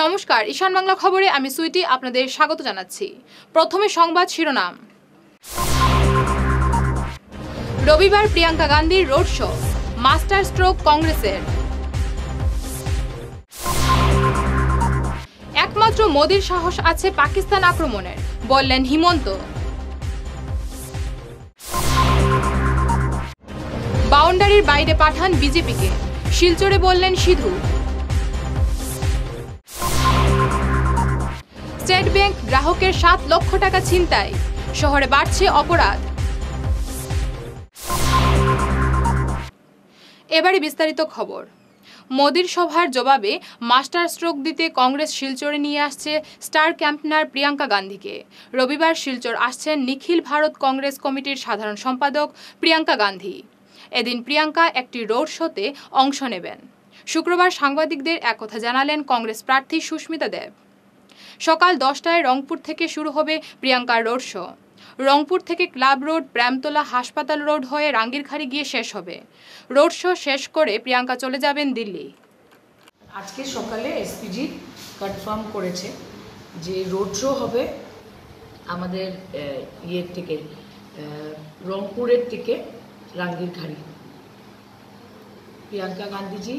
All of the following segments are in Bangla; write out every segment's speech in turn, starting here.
নমস্কার, ঈশান বাংলা খবরে আমি সুইটি আপনাদের স্বাগত জানাচ্ছি। প্রথমে সংবাদ শিরোনাম। রবিবার প্রিয়াঙ্কা গান্ধীর রোড শো, মাস্টার স্ট্রোক কংগ্রেসের। একমাত্র মোদির সাহস আছে পাকিস্তান আক্রমণের, বললেন হিমন্ত। বাউন্ডারির বাইরে পাঠান বিজেপিকে, শিলচরে বললেন সিধু। স্টেট ব্যাংক গ্রাহকের 7 লক্ষ টাকা ছিনতাই, শহরে বাড়ছে অপরাধ। এবারে বিস্তারিত খবর। মোদির সভার জবাবে মাস্টার স্ট্রোক দিতে কংগ্রেস শিলচরে নিয়ে আসছে স্টার ক্যাম্পেনার প্রিয়াঙ্কা গান্ধীকে। রবিবার শিলচর আসছেন নিখিল ভারত কংগ্রেস কমিটির সাধারণ সম্পাদক প্রিয়াঙ্কা গান্ধী। এদিন প্রিয়াঙ্কা একটি রোড শোতে অংশ নেবেন। শুক্রবার সাংবাদিকদের একথা জানালেন কংগ্রেস প্রার্থী সুস্মিতা দেব। সকাল 10টায় রংপুর থেকে শুরু হবে প্রিয়াঙ্কার রোড শো। রংপুর থেকে ক্লাব রোড, প্রেমতলা, হাসপাতাল রোড হয়ে রাঙ্গিরখাড়ি গিয়ে শেষ হবে। রোড শো শেষ করে প্রিয়াঙ্কা চলে যাবেন দিল্লি। আজকে সকালে এসপিজি কনফার্ম করেছে যে রোড শো হবে আমাদের ইয়ের থেকে রংপুরের থেকে Rangirkhari. Priyanka Gandhiji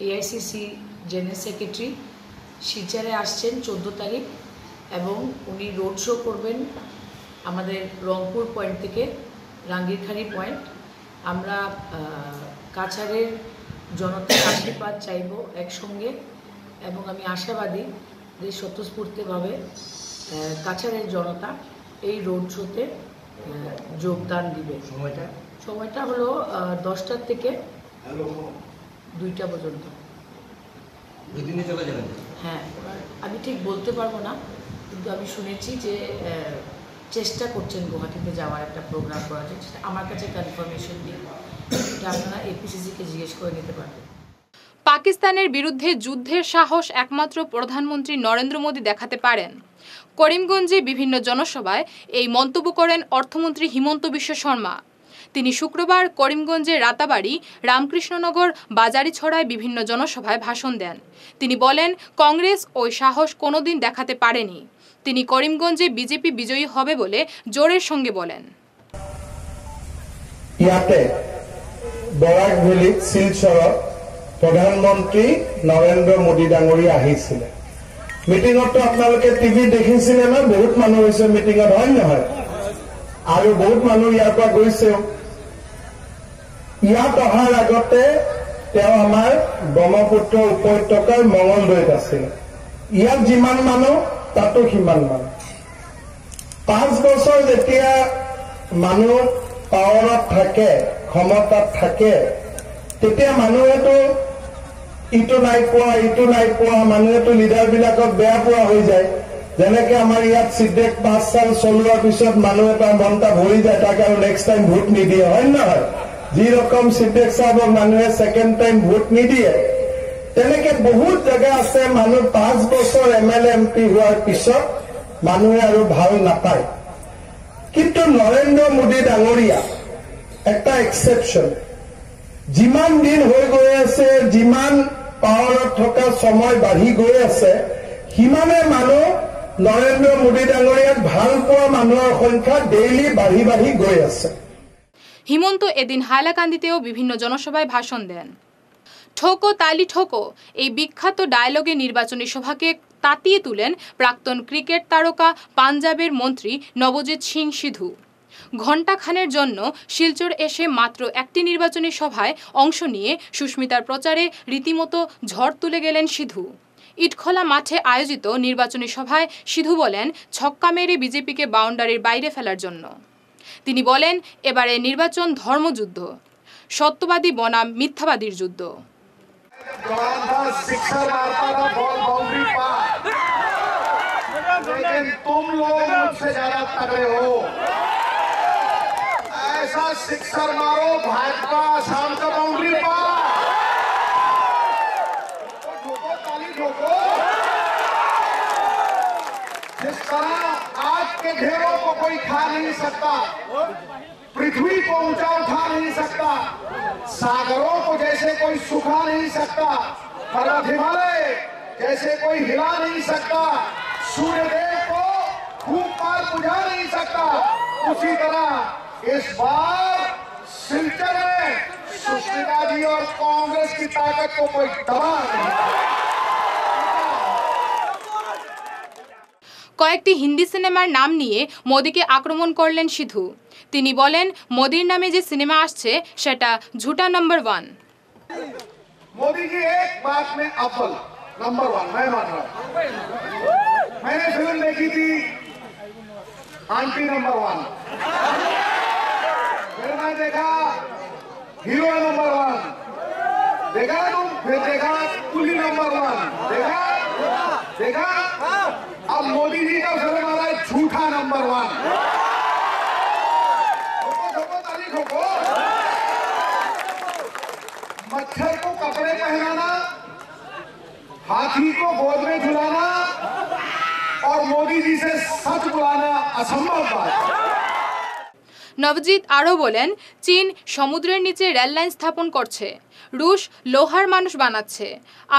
AICC general secretary শিলচরে আসছেন 14 তারিখ এবং উনি রোড শো করবেন আমাদের রংপুর পয়েন্ট থেকে রাঙ্গিরখাড়ি পয়েন্ট। আমরা কাছাড়ের জনতার আশীর্বাদ চাইব একসঙ্গে এবং আমি আশাবাদী যে স্বতঃস্ফূর্তভাবে কাছাড়ের জনতা এই রোড শোতে যোগদান দিবে। সময়টা হলো 10টার থেকে 2টা পর্যন্ত। হ্যাঁ, আমি ঠিক বলতে পারবো না, কিন্তু আমি শুনেছি যে চেষ্টা করছেন গুয়াহাটিতে যাওয়ার একটা প্রোগ্রাম করার জন্য। আমার কাছে কনফার্মেশন নেই, এটা আপনারা এপিসিসিকে জিজ্ঞেস করে নিতে পারবেন। পাকিস্তানের বিরুদ্ধে যুদ্ধের সাহস একমাত্র প্রধানমন্ত্রী নরেন্দ্র মোদী দেখাতে পারেন। করিমগঞ্জে বিভিন্ন জনসভায় এই মন্তব্য করেন অর্থমন্ত্রী হিমন্ত বিশ্ব শর্মা। তিনি শুক্রবার করিমগঞ্জের রাতাবাড়ি, রামকৃষ্ণনগর, বাজারিছড়ায় বিভিন্ন জনসভায় ভাষণ দেন। তিনি বলেন, কংগ্রেস ওই সাহস কোনোদিন দেখাতে পারেনি। তিনি করিমগঞ্জে বিজেপি বিজয়ী হবে বলে জোরের সঙ্গে বলেন। ইয়াতে বৰাক ভেলীত শিলচৰত প্ৰধানমন্ত্ৰী নৰেন্দ্ৰ মোদী ডাঙৰীয়া আহিছিলে। মিটিঙতো আপোনালোকে টিভি দেখিছিলে ন, বহুত মানুহ হৈছে মিটিঙত, হয় নহয়? আৰু বহুত মানুহ ইয়াৰ পৰা গৈছেও। ইয়াত অহাৰ আগতে তেওঁ আমাৰ ব্ৰহ্মপুত্ৰ উপত্যকাৰ মঙলদৈত আছিল। ইয়াত যিমান মানুহ তাতো সিমান মানুহ। 5 বছৰ যেতিয়া মানুহ পাৱাৰত থাকে, ক্ষমতাত থাকে, তেতিয়া মানুহেতো ইটো নাই পোৱা, মানুহেতো লিডাৰবিলাকক বেয়া পোৱা হৈ যায়। যেনেকে আমাৰ ইয়াত চিডেক 5 সাল চলোৱাৰ পিছত মানুহ এটা মনটা ভৰি যায়, তাক আৰু নেক্সট টাইম ভোট নিদিয়ে, হয় নহয়? যি ৰকম চিডেক চাহাবক মানুহে ছেকেণ্ড টাইম ভোট নিদিয়ে, তেনেকে বহুত জেগা আছে মানুহ 5 বছৰ MLA MP হোৱাৰ পিছত মানুহে আৰু ভাল নাপায়। কিন্তু নৰেন্দ্ৰ মোদী ডাঙৰীয়া একটা এক্সেপশ্যন। যিমান দিন হৈ গৈ আছে, যিমান পাৱাৰত থকা সময় বাঢ়ি গৈ আছে, সিমানে মানুহ নৰেন্দ্ৰ মোদী ডাঙৰীয়াক ভাল পোৱা মানুহৰ সংখ্যা ডেইলি বাঢ়ি বাঢ়ি গৈ আছে। হিমন্ত এদিন হাইলাকান্দিতেও বিভিন্ন জনসভায় ভাষণ দেন। ঠোকো তালি ঠোকো, এই বিখ্যাত ডায়লগে নির্বাচনী সভাকে তাতিয়ে তুলেন প্রাক্তন ক্রিকেট তারকা পাঞ্জাবের মন্ত্রী নবজিৎ সিং সিধু। ঘণ্টাখানের জন্য শিলচর এসে মাত্র একটি নির্বাচনী সভায় অংশ নিয়ে সুস্মিতার প্রচারে রীতিমতো ঝড় তুলে গেলেন সিধু। ইটখোলা মাঠে আয়োজিত নির্বাচনী সভায় সিধু বলেন, ছক্কা মেরে বিজেপিকে বাউন্ডারির বাইরে ফেলার জন্য। তিনি বলেন, এবারে নির্বাচন ধর্মযুদ্ধ, সত্যবাদী বনাম মিথ্যাবাদীর যুদ্ধ। सिक्सर मारो भाजपा शाम का बाउंड्री पार, ठोको ताली ठोको। जिस तरह आज के ढेरों को कोई खा नहीं सकता, पृथ्वी को ऊंचा उठा नहीं सकता, सागरों को जैसे कोई सुखा नहीं सकता, पर्वत हिमालय जैसे कोई हिला नहीं सकता, सूर्यदेव को फूंक मार बुझा नहीं सकता, उसी तरह इस बार सिलचर में सुष्मिता जी और कांग्रेस की ताकत को कोई दबा नहीं। কয়েকটি হিন্দি সিনেমার নাম নিয়ে মোদিকে আক্রমণ করলেন সিধু। তিনি বলেন, মোদির নামে যে সিনেমা আসছে সেটা ঝুটা नंबर 1। मोदी जी एक बात में अव्वल नंबर 1 मैं मान रहा हूं। मैंने फिल्म देखी थी आंटी नंबर 1, फिर मैं देखा हीरो नंबर 1, देखा तुम, फिर देखा कुली नंबर 1, देखा अब मोदी जी का फिल्म आ रहा है झूठा नंबर 1। ठोको ताली ठोको। मच्छर को कपड़े पहनाना, हाथी को गोद में झुलाना और मोदी जी से सच बुलाना असंभव बात। নবজিৎ আরও বলেন, চীন সমুদ্রের নিচে রেল লাইন স্থাপন করছে, রুশ লোহার মানুষ বানাচ্ছে,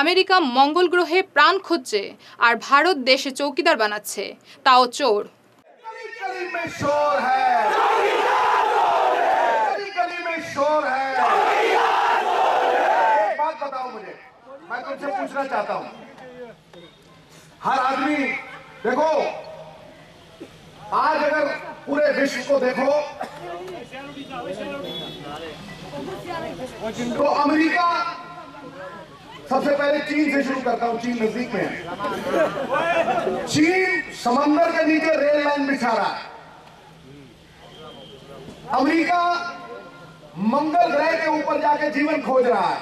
আমেরিকা মঙ্গল গ্রহে প্রাণ খুঁজছে, আর ভারত দেশে চৌকিদার বানাচ্ছে, তাও চোর। गली में शोर है, गली में शोर है। एक बात बताओ मुझे, मैं तुमसे पूछना चाहता हूं, हर आदमी देखो, आज अगर पूरे विश्व को देखो तो अमेरिका, सबसे पहले चीन से शुरू करता हूं, चीन नजदीक में है। चीन समंदर के नीचे रेल लाइन बिछा रहा है। अमेरिका मंगल ग्रह के ऊपर जाके जीवन खोज रहा है।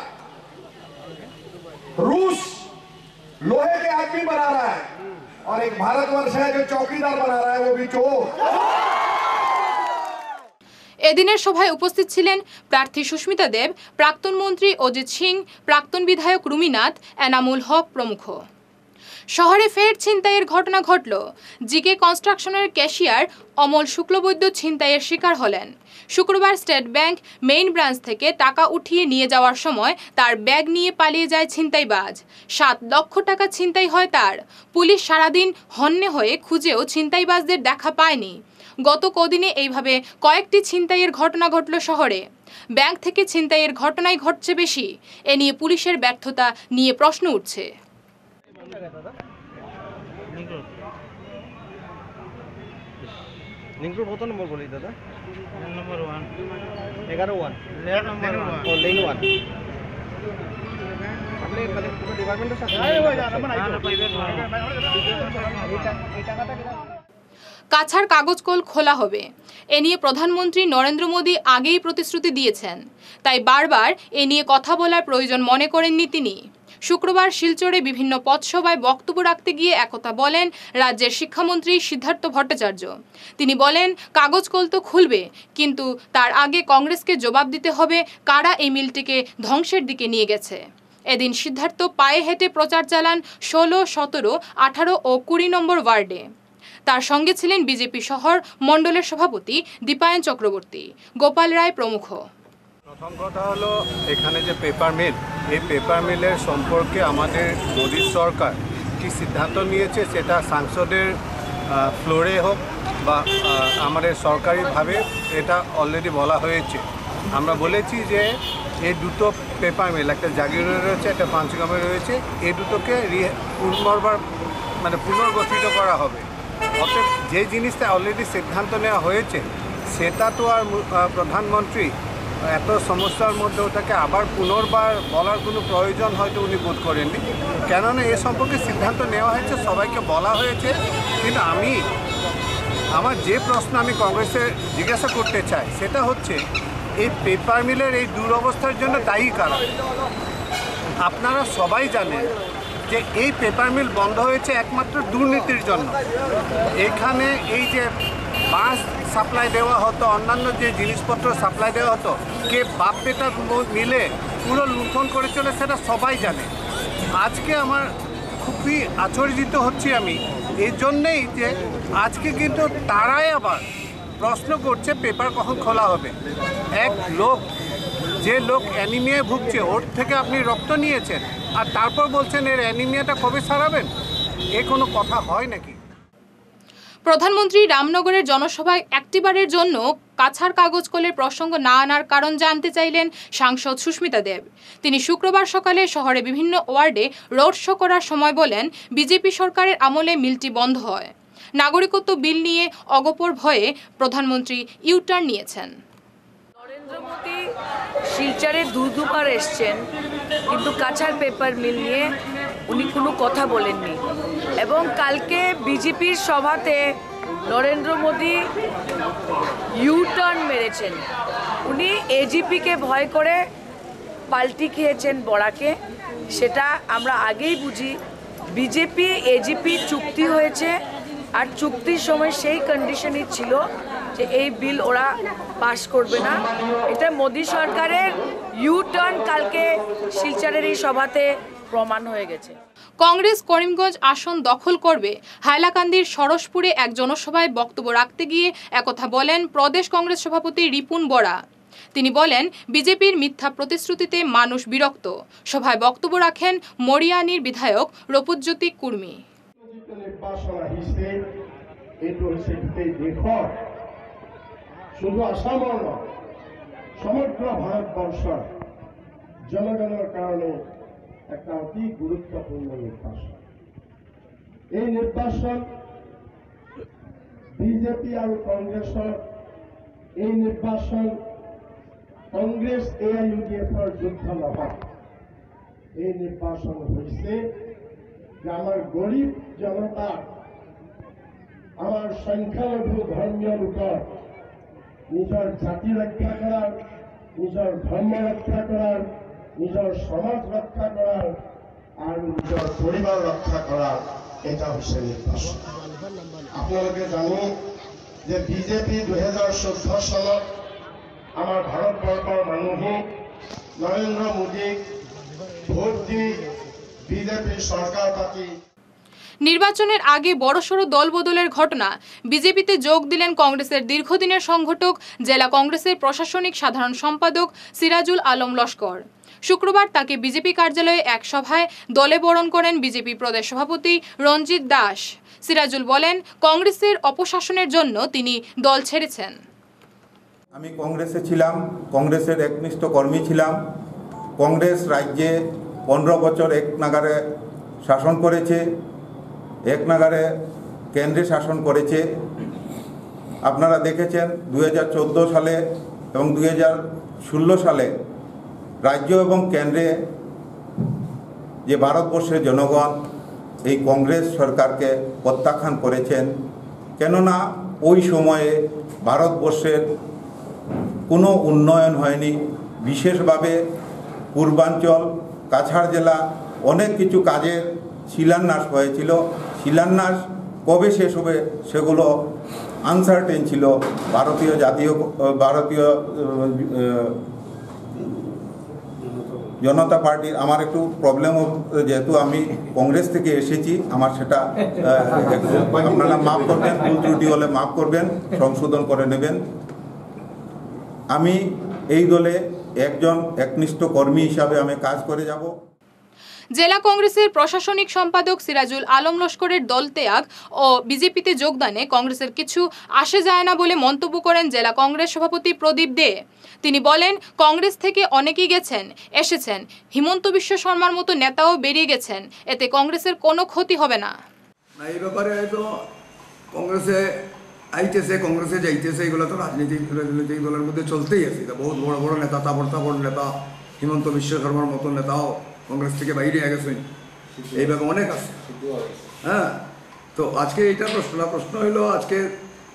रूस लोहे के आदमी बना रहा है, और एक भारतवर्ष है जो चौकीदार बना रहा है, वो भी चोर। এদিনের সভায় উপস্থিত ছিলেন প্রার্থী সুস্মিতা দেব, প্রাক্তন মন্ত্রী অজিত সিং, প্রাক্তন বিধায়ক রুমিনাথ, এনামুল হক প্রমুখ। শহরে ফের ছিনতাইয়ের ঘটনা ঘটল। জিকে কনস্ট্রাকশনের ক্যাশিয়ার অমল শুক্লবৈদ্য ছিনতাইয়ের শিকার হলেন। শুক্রবার স্টেট ব্যাংক মেইন ব্রাঞ্চ থেকে টাকা উঠিয়ে নিয়ে যাওয়ার সময় তার ব্যাগ নিয়ে পালিয়ে যায় ছিনতাইবাজ। 7 লক্ষ টাকা ছিনতাই হয় তার। পুলিশ সারাদিন হন্যে হয়ে খুঁজেও ছিনতাইবাজদের দেখা পায়নি। গত কদিনে এইভাবে কয়েকটি ছিনতাইয়ের ঘটনা ঘটল শহরে। ব্যাংক থেকে ছিনতাইয়ের ঘটনাই ঘটছে বেশি। এ নিয়ে পুলিশের ব্যর্থতা নিয়ে প্রশ্ন উঠছে। কত নম্বর বলি দাদা? নম্বর 1 11 1 নম্বর 1 ও লেন 1 আপনি মানে পুরো ডিপার্টমেন্টের সাথে কাছার কাগজ কল খোলা হবে, এ নিয়ে প্রধানমন্ত্রী নরেন্দ্র মোদী আগেই প্রতিশ্রুতি দিয়েছেন, তাই বারবার এ নিয়ে কথা বলার প্রয়োজন মনে করেননি তিনি। শুক্রবার শিলচরে বিভিন্ন পথসভায় বক্তব্য রাখতে গিয়ে একথা বলেন রাজ্যের শিক্ষামন্ত্রী সিদ্ধার্থ ভট্টাচার্য। তিনি বলেন, কাগজ কল তো খুলবে, কিন্তু তার আগে কংগ্রেসকে জবাব দিতে হবে কারা এই মিলটিকে ধ্বংসের দিকে নিয়ে গেছে। এদিন সিদ্ধার্থ পায়ে হেঁটে প্রচার চালান 16, 17, 18 ও 20 নম্বর ওয়ার্ডে। তার সঙ্গে ছিলেন বিজেপি শহর মণ্ডলের সভাপতি দীপায়ন চক্রবর্তী, গোপাল রায় প্রমুখ। প্রথম কথা হলো, এখানে যে পেপার মিল, এই পেপার মিলের সম্পর্কে আমাদের মোদী সরকার কি সিদ্ধান্ত নিয়েছে সেটা সংসদের ফ্লোরে হোক বা আমাদের সরকারিভাবে এটা অলরেডি বলা হয়েছে। আমরা বলেছি যে এই দুটো পেপার মিল, একটা জাগিরে রয়েছে, একটা পাঞ্চগ্রামে রয়েছে, এই দুটোকে পুনর্গঠিত করা হবে। অর্থাৎ যে জিনিসটা অলরেডি সিদ্ধান্ত নেওয়া হয়েছে সেটা তো আর প্রধানমন্ত্রী এত সমস্যার মধ্যে ওটাকে আবার পুনর্বার বলার কোনো প্রয়োজন হয়তো উনি বোধ করেননি, কেননা এ সম্পর্কে সিদ্ধান্ত নেওয়া হয়েছে, সবাইকে বলা হয়েছে। কিন্তু আমার যে প্রশ্ন আমি কংগ্রেসে জিজ্ঞাসা করতে চাই সেটা হচ্ছে, এই পেপার মিলের এই দুরবস্থার জন্য দায়ী কারা? আপনারা সবাই জানেন যে এই পেপার মিল বন্ধ হয়েছে একমাত্র দুর্নীতির জন্য। এখানে এই যে বাস সাপ্লাই দেওয়া হতো, অন্যান্য যে জিনিসপত্র সাপ্লাই দেওয়া হতো, কে বাপ বেটা মিলে পুরো লুণ্ঠন করে চলে সেটা সবাই জানে। আজকে আমার খুবই আশ্চর্যিত হচ্ছি আমি এই জন্যেই যে আজকে কিন্তু তারাই আবার প্রশ্ন করছে পেপার কখন খোলা হবে। এক লোক, যে লোক অ্যানিমিয়ায় ভুগছে, ওর থেকে আপনি রক্ত নিয়েছেন, আর তারপর বলছেন এর অ্যানিমিয়াটা কবে সারাবেন? এ কোনো কথা হয় নাকি? প্রধানমন্ত্রী রামনগরের জনসভায় একটিবারের জন্য কাছার কাগজ কলের প্রসঙ্গ না আনার কারণ জানতে চাইলেন সাংসদ সুস্মিতা দেব। তিনি শুক্রবার সকালে শহরে বিভিন্ন ওয়ার্ডে রোড শো করার সময় বলেন, বিজেপি সরকারের আমলে মিলটি বন্ধ হয়। নাগরিকত্ব বিল নিয়ে অগপর ভয়ে প্রধানমন্ত্রী ইউটার্ন নিয়েছেন। নরেন্দ্র মোদী শিলচরে দুবার এসছেন, কিন্তু কাছার পেপার মিল নিয়ে উনি কোনো কথা বলেননি। এবং কালকে বিজেপির সভাতে নরেন্দ্র মোদী ইউটার্ন মেরেছেন। উনি এজিপিকে ভয় করে পাল্টি খেয়েছেন বড়াকে। সেটা আমরা আগেই বুঝি। বিজেপি এজিপি চুক্তি হয়েছে, আর চুক্তির সময় সেই কন্ডিশনই ছিল যে এই বিল ওরা পাস করবে না। এটা মোদী সরকারের ইউটার্ন কালকে শিলচরের এই সভাতে প্রমাণ হয়ে গেছে। কংগ্রেস করিমগঞ্জ আসন দখল করবে। হাইলাকান্দির সরসপুরে এক জনসভায় বক্তব্য রাখতে গিয়ে একথা বলেন প্রদেশ কংগ্রেস সভাপতি রিপুন বরা। তিনি বলেন, বিজেপির মিথ্যা প্রতিশ্রুতিতে মানুষ বিরক্ত। সভায় বক্তব্য রাখেন মরিয়ানির বিধায়ক রূপজ্যোতি কুর্মী। শুধু আসামৰ নহয়, সমগ্র ভারতবর্ষের জনগণের কারণে একটা অতি গুরুত্বপূর্ণ নির্বাচন। এই নির্বাচন বিজেপি আর কংগ্রেসের এই নির্বাচন কংগ্রেস AIUDFৰ যুদ্ধ নহয়। এই নির্বাচন হয়েছে যে আমার গরিব জনতা, আমার সংখ্যালঘু ধর্মীয় লোকের নিজের জাতি রক্ষা করার, নিজের ধর্ম রক্ষা করার, নিজের সমাজ রক্ষা করার আর নিজের পরিবার রক্ষা করার, এটা হচ্ছে নির্বাচন। আপনাদেরকে জানি যে বিজেপি 2014 সালত আমার ভারতবর্ষের মানুষে নরেন্দ্র মোদীক ভোট দি বিজেপি সরকার পাতি। নির্বাচনের আগে বড়সড় দলবদলের ঘটনা। বিজেপিতে যোগ দিলেন কংগ্রেসের দীর্ঘদিনের সংগঠক, জেলা কংগ্রেসের প্রশাসনিক সাধারণ সম্পাদক সিরাজুল আলম লস্কর। শুক্রবার তাকে বিজেপি কার্যালয়ে এক সভায় দলে বরণ করেন বিজেপি প্রদেশ সভাপতি রঞ্জিত দাস। সিরাজুল বলেন, কংগ্রেসের অপশাসনের জন্য তিনি দল ছেড়েছেন। আমি কংগ্রেসে ছিলাম, কংগ্রেসের একনিষ্ঠ কর্মী ছিলাম। কংগ্রেস রাজ্যে 15 বছর এক নাগারে শাসন করেছে, এক নাগারে কেন্দ্রে শাসন করেছে। আপনারা দেখেছেন 2014 সালে এবং 2016 সালে রাজ্য এবং কেন্দ্রে যে ভারতবর্ষের জনগণ এই কংগ্রেস সরকারকে প্রত্যাখ্যান করেছেন। কেননা ওই সময়ে ভারতবর্ষের কোনো উন্নয়ন হয়নি। বিশেষভাবে পূর্বাঞ্চল, কাছাড় জেলা অনেক কিছু কাজের শিলান্যাস হয়েছিল। শিলান্যাস কবে শেষ হবে সেগুলো আনসার্টেন ছিল। ভারতীয় জনতা পার্টির আমার একটু প্রবলেম, যেহেতু আমি কংগ্রেস থেকে এসেছি, আমার সেটা আপনারা মাফ করবেন, ভুল ত্রুটি হলে মাফ করবেন, সংশোধন করে নেবেন। আমি এই দলে একজন একনিষ্ঠ কর্মী হিসাবে আমি কাজ করে যাব। জেলা কংগ্রেসের প্রশাসনিক সম্পাদক সিরাজুল আলম লস্করের দল ত্যাগ ও বিজেপিতে যোগদানে কংগ্রেসের কিছু আসে যায় না বলে মন্তব্য করেন জেলা কংগ্রেস সভাপতি প্রদীপ দে। তিনি বলেন, কংগ্রেস থেকে অনেকেই গেছেন, এসেছেন, হিমন্ত বিশ্ব শর্মার মতো নেতাও বেরিয়ে গেছেন, এতে কংগ্রেসের কোনো ক্ষতি হবে না। এই ব্যাপারে হয়তো কংগ্রেসে আইতেছে, কংগ্রেসে যাইতেছে, এগুলো তো রাজনৈতিক দলের মধ্যে চলতেই আছে। বহুত বড় বড় নেতা, তাবড় নেতা, হিমন্ত বিশ্ব শর্মার মতো নেতাও কংগ্রেস থেকে বাইরে গেছেন, এইভাবে অনেক আছে। হ্যাঁ, তো আজকে এইটা প্রশ্ন হইলো, আজকে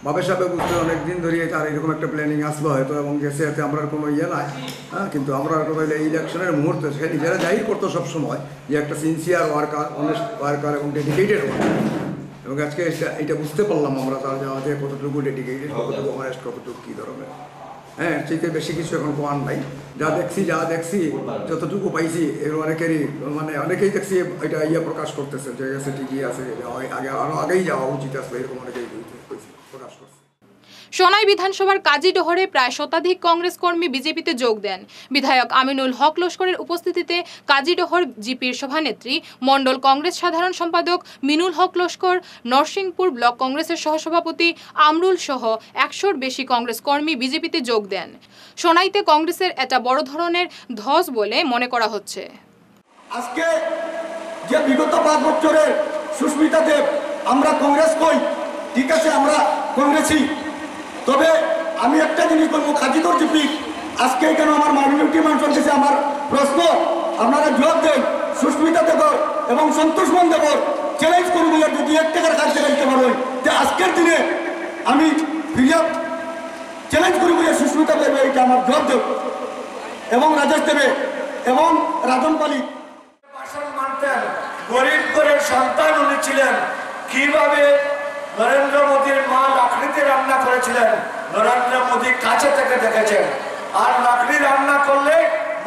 ভাবে সাহেব বুঝতে অনেকদিন ধরে তার এরকম একটা প্ল্যানিং আসলো হয়তো, এবং গেছে এতে আমরা কোনো ইয়ে নাই। হ্যাঁ, কিন্তু আমরা এই ইলেকশনের মুহূর্তে সে নিজেরা জাহির করতো সবসময় যে একটা সিনসিয়ার ওয়ার্কার, অনেস্ট ওয়ার্কার এবং ডেডিকেটেড ওয়ার্কার। এবং আজকে এটা বুঝতে পারলাম আমরা তার যাওয়াতে কতটুকু ডেডিকেটেড, কতটুকু অনেস্ট, কতটুকু কী ধরনের। হ্যাঁ, সেটা বেশি কিছু এখন কোয়ার নাই। যা দেখছি যতটুকু পাইছি এর অনেকেরই, মানে অনেকেই দেখছি এটা প্রকাশ করতেছে যে গেছে ঠিকই আছে, আগে আরও আগেই যাওয়া উচিত আসলে, এরকম অনেকেই প্রকাশ করছে। সোনাই বিধানসভার কাজীডোহরে প্রায় শতাধিক কংগ্রেস কর্মী বিজেপিতে যোগ দেন। বিধায়ক আমিনুল হক লস্করের উপস্থিতিতে কাজীডোহর জিপির সভানেত্রী, মণ্ডল কংগ্রেস সাধারণ সম্পাদক মিনুল হক লস্কর, নরসিংপুর ব্লক কংগ্রেসের সহসভাপতি আমরুল সহ 100-র বেশি কংগ্রেস কর্মী বিজেপিতে যোগ দেন। সোনাইতে কংগ্রেসের এটা বড় ধরনের ধস বলে মনে করা হচ্ছে। আজকে যে বিগত 5 বছরের সুস্মিতা দেব, আমরা কংগ্রেস কই, ঠিক আছে আমরা কংগ্রেসই, তবে আমি একটা জিনিস বলবো, কাজীডোহর জিপি আজকে কেন আমার মাইনরিটি মানুষের কাছে আমার প্রশ্ন, আপনারা জবাব দেন। সুস্মিতা দেবর এবং সন্তোষ মান দেবর চ্যালেঞ্জ করবো, যদি 1 টাকার কাজ চালাইতে পারবেন যে আজকের দিনে আমি ফিরিয়া চ্যালেঞ্জ করবো যে সুস্মিতা দেবে, এটা আমার জবাব দেব, এবং রাজেশ দেবে এবং রাজন পালি মানতেন। গরিব করে সন্তান উনি ছিলেন। কিভাবে নরেন্দ্র মোদীর মা লাকড়িতে রান্না করেছিলেন, নরেন্দ্র মোদী কাছে থেকে দেখেছেন। আর লাকড়ি রান্না করলে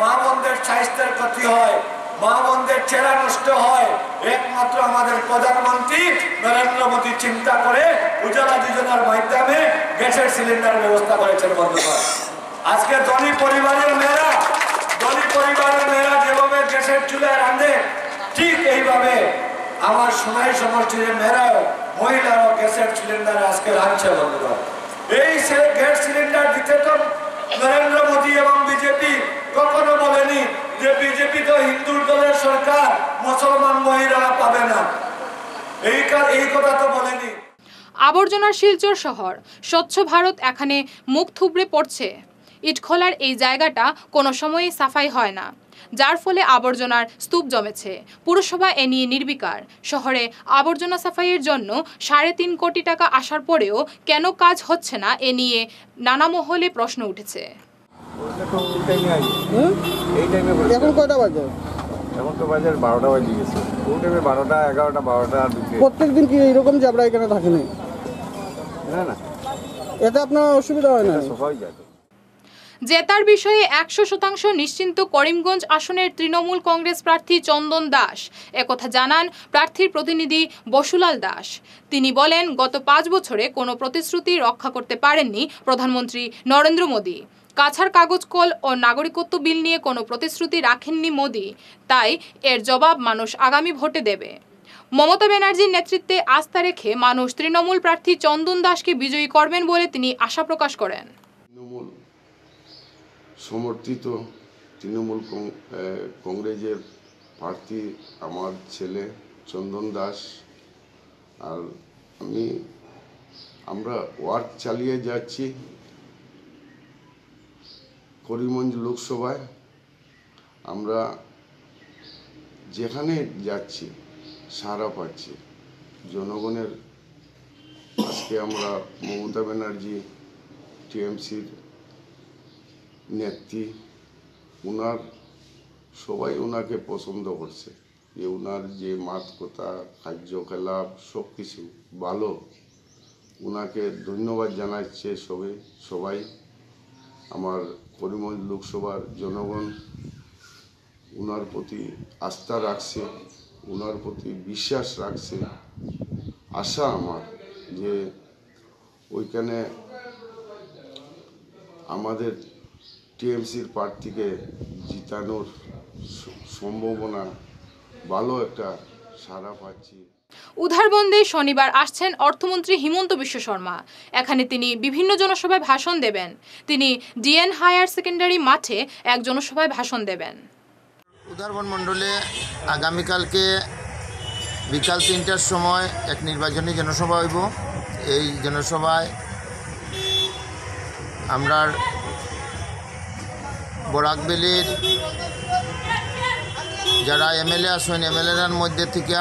মা বোনদের স্বাস্থ্যের ক্ষতি হয়, মা বোনদের চেহারা নষ্ট হয়। একমাত্র আমাদের প্রধানমন্ত্রী নরেন্দ্র মোদী চিন্তা করে উজালা যোজনার মাধ্যমে গ্যাসের সিলিন্ডার ব্যবস্থা করেছেন। বন্ধুগণ, আজকে ধনী পরিবারের মেয়েরা যেভাবে গ্যাসের চুলায় রাঁধে, ঠিক এইভাবে আমার সোনাই সমষ্টির মেয়েরাও, মহিলারাও গ্যাসের সিলিন্ডার আজকে রাঁধছে। বন্ধুগণ, এই গ্যাস সিলিন্ডার দিতে তো নরেন্দ্র মোদী এবং বিজেপি কখনো বলেনি যে বিজেপি তো হিন্দুর দলের সরকার, মুসলমান মহিলারা পাবে না, এই কথা তো বলেনি। আবর্জনার শিলচর শহর, স্বচ্ছ ভারত এখানে মুখ থুবড়ে পড়ছে। ইটখোলার এই জায়গাটা কোনো সময়ই সাফাই হয় না, যার ফলে আবর্জনার স্তূপ জমেছে। পুরসভা এ নিয়ে নির্বিকার। শহরে আবর্জনা সাফাইয়ের জন্য 3.5 কোটি টাকা আসার পরেও কেন কাজ হচ্ছে না, এ নিয়ে নানা মহলে প্রশ্ন উঠেছে। এখন কয়টা বাজে? এখন তো বাজে 12টা বাজে গেছে। ওই টাইমে 12টা, 11টা, 12টা। প্রত্যেকদিন কি এইরকম জাবরা এখানে থাকে না? না, এতে আপনার অসুবিধা হয় না? সবাই যায়। জেতার বিষয়ে 100% নিশ্চিন্ত করিমগঞ্জ আসনের তৃণমূল কংগ্রেস প্রার্থী চন্দন দাস। একথা জানান প্রার্থীর প্রতিনিধি বসুলাল দাস। তিনি বলেন, গত 5 বছরে কোনো প্রতিশ্রুতি রক্ষা করতে পারেননি প্রধানমন্ত্রী নরেন্দ্র মোদী। কাছার কাগজ কল ও নাগরিকত্ব বিল নিয়ে কোনো প্রতিশ্রুতি রাখেননি মোদী, তাই এর জবাব মানুষ আগামী ভোটে দেবে। মমতা ব্যানার্জির নেতৃত্বে আস্থা রেখে মানুষ তৃণমূল প্রার্থী চন্দন দাসকে বিজয়ী করবেন বলে তিনি আশা প্রকাশ করেন। সমর্থিত তৃণমূল কংগ্রেসের প্রার্থী আমার ছেলে চন্দন দাস, আর আমরা ওয়ার্ক চালিয়ে যাচ্ছি করিমগঞ্জ লোকসভায়। আমরা যেখানে যাচ্ছি সাড়া পাচ্ছি জনগণের। আজকে আমরা মমতা ব্যানার্জি টিএমসির নেত্রী, সবাই ওনাকে পছন্দ করছে, যে ওনার যে মাতকতা, কার্যকলাপ সব কিছু ভালো। ওনাকে ধন্যবাদ জানাচ্ছে সবাই। আমার করিমগঞ্জ লোকসভার জনগণ ওনার প্রতি আস্থা রাখছে, ওনার প্রতি বিশ্বাস রাখছে। আশা আমার যে ওইখানে আমাদের টিএমসির প্রার্থীকে জিতানোর সম্ভাবনা ভালো একটা সাড়া পাচ্ছি। উধারবন্দে শনিবার আসছেন অর্থমন্ত্রী হিমন্ত বিশ্ব শর্মা। এখানে তিনি বিভিন্ন জনসভায় ভাষণ দেবেন। তিনি ডিএন হায়ার সেকেন্ডারি মাঠে এক জনসভায় ভাষণ দেবেন। উধারবন মণ্ডলে আগামীকালকে বিকাল 3টার সময় এক নির্বাচনী জনসভা হইব। এই জনসভায় আমরা বরাকবেলির যারা এমএলএ আছেন, এমএলএর মধ্যে থেকে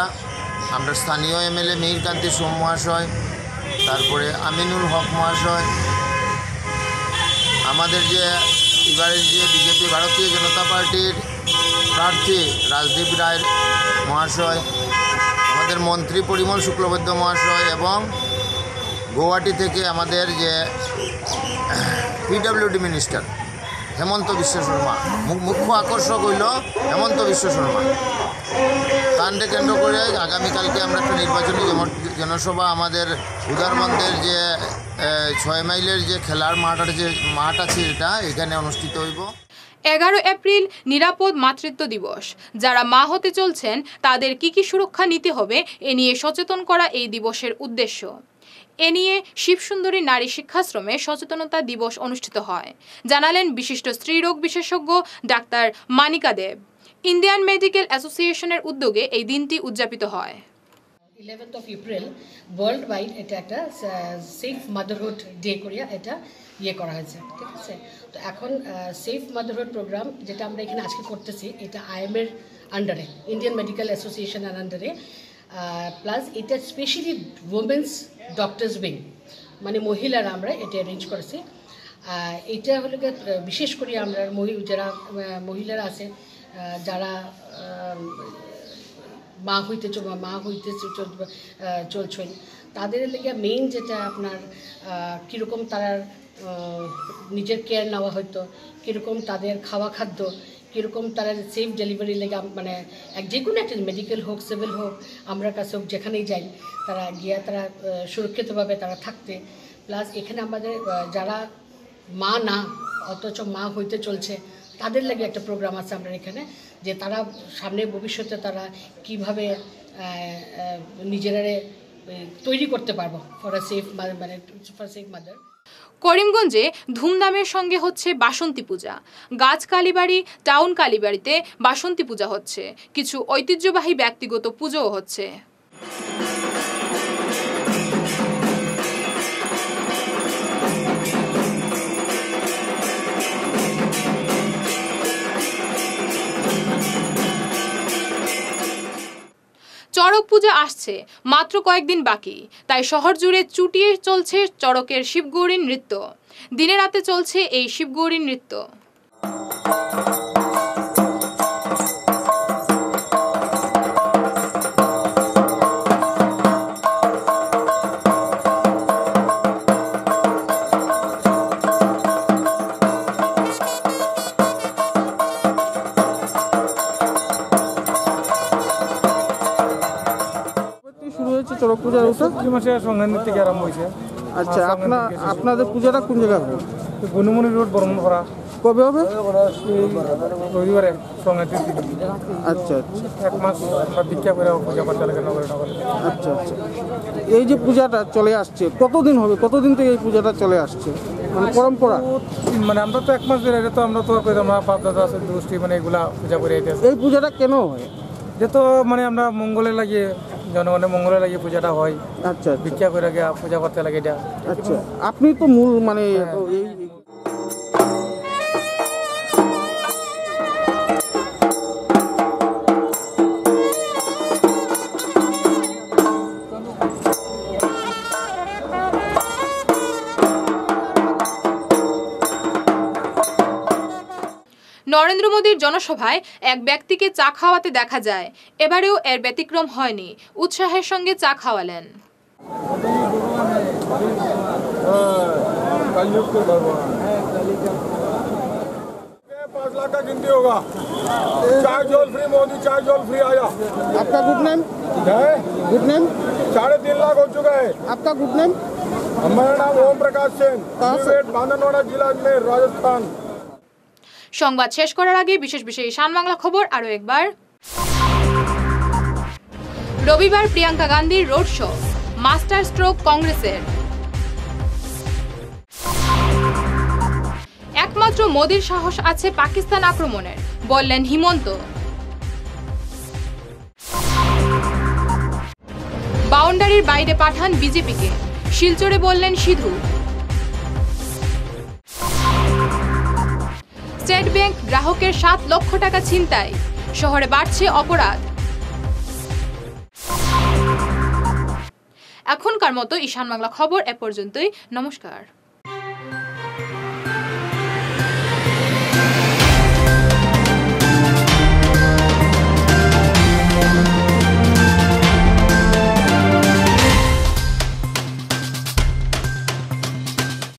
আমরা স্থানীয় এমএলএ মিহিরকান্তি সোম মহাশয়, তারপরে আমিনুল হক মহাশয়, আমাদের যে এবারের যে বিজেপি ভারতীয় জনতা পার্টির প্রার্থী রাজদীপ রায় মহাশয়, আমাদের মন্ত্রী পরিমল শুক্লবৈদ্য মহাশয় এবং গৌহাটি থেকে আমাদের যে পিডব্লিউডি মিনিস্টার হেমন্ত বিশ্ব শর্মা। মুখ্য আকর্ষক হইল হেমন্ত বিশ্ব শর্মা। গানকে কেন্দ্র করে আগামীকালকে আমরা একটা নির্বাচনী জনসভা আমাদের উদারবন্দের যে 6 মাইলের যে খেলার মাঠ আছে এটা এখানে অনুষ্ঠিত হইব। 11 এপ্রিল নিরাপদ মাতৃত্ব দিবস। যারা মা হতে চলছেন তাদের কি সুরক্ষা নিতে হবে এ নিয়ে সচেতন করা এই দিবসের উদ্দেশ্য। এ নিয়ে শিবসুন্দরী নারী শিক্ষাশ্রমে সচেতনতা দিবস অনুষ্ঠিত হয়, জানালেন বিশিষ্ট স্ত্রীরোগ বিশেষজ্ঞ ডাক্তার মানিকা দেব। ইন্ডিয়ান মেডিকেল অ্যাসোসিয়েশনের উদ্যোগে এই দিনটি উদযাপিত হয়। 11th of April world wide এটা একটা সেফ মাদারহুড ডে করিয়া এটা করা হয়েছে, ঠিক আছে। তো এখন সেফ মাদারহুড প্রোগ্রাম যেটা আমরা এখানে আজকে করতেছি এটা আইএমএর আন্ডারে, ইন্ডিয়ান মেডিকেল অ্যাসোসিয়েশনের আন্ডারে, প্লাস এটা স্পেশালি ওমেন্স ডক্টরস উইং, মানে মহিলারা আমরা এটা অ্যারেঞ্জ করেছি। এটা হলো বিশেষ করে আমরা যারা মহিলারা আছে যারা মা হইতে চলছেন তাদের লেগে মেইন যেটা আপনার কীরকম তারা নিজের কেয়ার নেওয়া হয়তো, কীরকম তাদের খাওয়া খাদ্য, কীরকম তারা সেফ ডেলিভারি লেগে মানে যে কোনো একটা মেডিকেল হোক সিভিল হোক আমরা কাছে হোক যেখানেই যাই তারা গিয়ে তারা সুরক্ষিতভাবে তারা থাকতে। প্লাস এখানে আমাদের যারা মা না অথচ মা হইতে চলছে তাদের লাগে একটা প্রোগ্রাম আছে আমরা এখানে, যে তারা সামনে ভবিষ্যতে তারা কিভাবে নিজেরারে তৈরি করতে পারবো ফর সেফ মাদার। করিমগঞ্জে ধুমধামের সঙ্গে হচ্ছে বাসন্তী পূজা। গাছ কালীবাড়ি টাউন কালীবাড়িতে বাসন্তী পূজা হচ্ছে, কিছু ঐতিহ্যবাহী ব্যক্তিগত পুজোও হচ্ছে। চড়ক পূজা আসছে, মাত্র কয়েকদিন বাকি, তাই শহর জুড়ে চুটিয়ে চলছে চড়কের শিবগৌরীর নৃত্য। দিনে রাতে চলছে এই শিবগৌরীর নৃত্য। চড়ক পূজার সংক্রান্তি থেকে আরম্ভ হয়েছে। আচ্ছা, আপনাদের পূজাটা কোন জায়গায় হবে? বনমনি রোড বর্মনপাড়া। কবে হবে? রবিবারে সংক্রান্তি। আচ্ছা, 1 মাস আমরা দীক্ষা করে পূজা করতে লাগে নগরে। আচ্ছা, এই যে পূজাটা চলে আসছে কতদিন হবে? কতদিন থেকে এই পূজাটা চলে আসছে, মানে পরম্পরা? মানে আমরা তো 1 মাস ধরে এটা তো আমরা তো আমরা বাপ দাদা আছে গোষ্ঠী মানে এগুলা পূজা করে আইতেছি। এই পূজাটা কেন হয়? যে তো মানে আমরা মঙ্গলে লাগিয়ে জনগণের মঙ্গলে লাগিয়ে পূজাটা হয়। আচ্ছা, ভিক্ষা করে গিয়ে পূজা করতে লাগে এটা। আচ্ছা, আপনি তো মূল মানে এই নরেন্দ্র মোদীর জনসভায় এক ব্যক্তিকে চা খাওয়াতে দেখা যায়। এবারেও এর ব্যতিক্রম হয়নি, উৎসাহের সঙ্গে চা খাওয়ালেন। आपका good name? Good name? 3.5 lakh हो चुका है। आपका गुड नेम? हमारा नाम ओम प्रकाश सेन, बांधनवाड़ा जिला में राजस्थान। সংবাদ শেষ করার আগে বিশেষ ঈশান বাংলা খবর আরো একবার। রবিবার প্রিয়াঙ্কা গান্ধীর রোড শো, মাস্টার স্ট্রোক কংগ্রেসের। একমাত্র মোদির সাহস আছে পাকিস্তান আক্রমণের, বললেন হিমন্ত। বাউন্ডারির বাইরে পাঠান বিজেপিকে, শিলচরে বললেন সিধু। স্টেট ব্যাংক গ্রাহকের 7 লক্ষ টাকা ছিনতাই, শহরে বাড়ছে অপরাধ। এখনকার মতো ঈশান বাংলা খবর এ পর্যন্তই। নমস্কার।